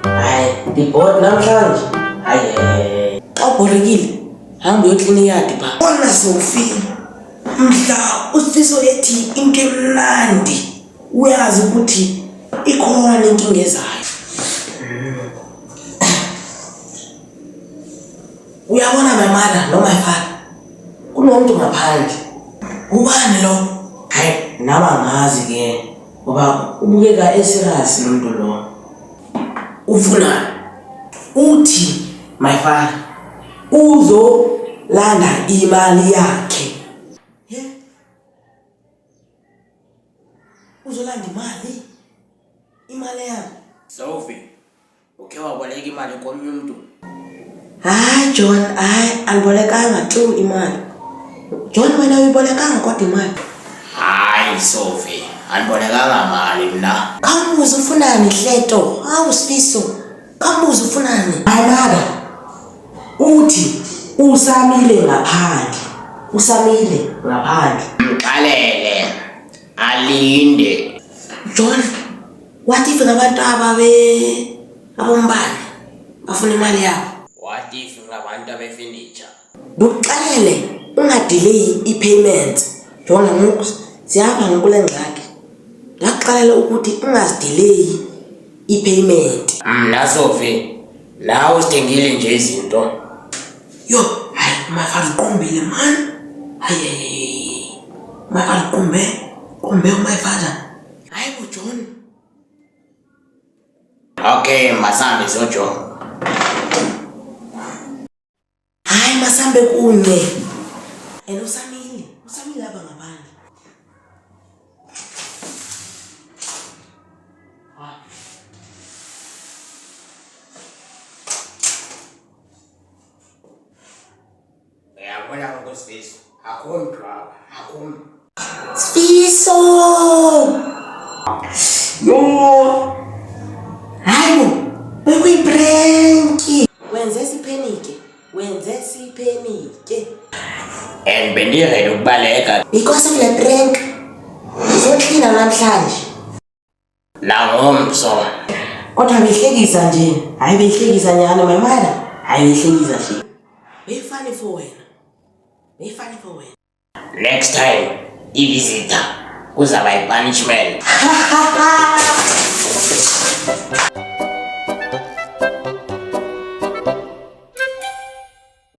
Hayi, ngibona namhlanje. Hayi. Awuborekile. Hamba uyoklina iyadi ba. Bona Sophie. Mhla usifiso yethi into emnandi. Uyazi ukuthi ikhona inkinga ezayo. Uyabona my mother no my father. Kunomuntu ngaphandle. Ubani lo? Hayi, nama ngazi ke. Ngoba ubukeka eserious nomuntu lo. Ufuna uthi My father. uzolanda imali yakhe. Uzolanda imali? Imali yakhe? Sophie, ukhe waboleka imali komunye umuntu? Hayi John, alibolekanga tu imali. John wena uyibolekanga kodwa imali. Hayi Sophie, andibolekanga mali mna. Kambuza ufunani Hleto? Hawu Sifiso. Kambuza ufunani? Ayimada. Uthi usamile ngaphandle. Usamile ngaphandle. Mxalele. Alinde. John, what if ngabantu abombane bafuna imali yabo? What if ngabantu abefurniture? Buxelele ungadelay i-payment. John ngoku siyapha ngokule ngxaki. Ndaxelela ukuthi ungazidelay i-payment. Mna Sophie, nawe usithengile nje izinto. Yo, hayi mafana qombile man. Hayi. Mafana qombe my father. Hayi bo John. Okay, masambe sojo. Hayi masambe kunye. Usamile lapha ngaphandle. Uyabona ngokusifiso. Akhona drama, akhona. Sifiso. Yo. Hayi bo. Bekuyiprank. Wenze siphenike. And bendiredi ukubaleka. Because of the prank. Uzoklina namhlanje. Nangomso. Kodwa behlekisa nje. Hayi behlekisa nyani my mother. Hayi behlekisa nje. Beyifani for wena. Next time, i-visitor kuzaba i-punishment.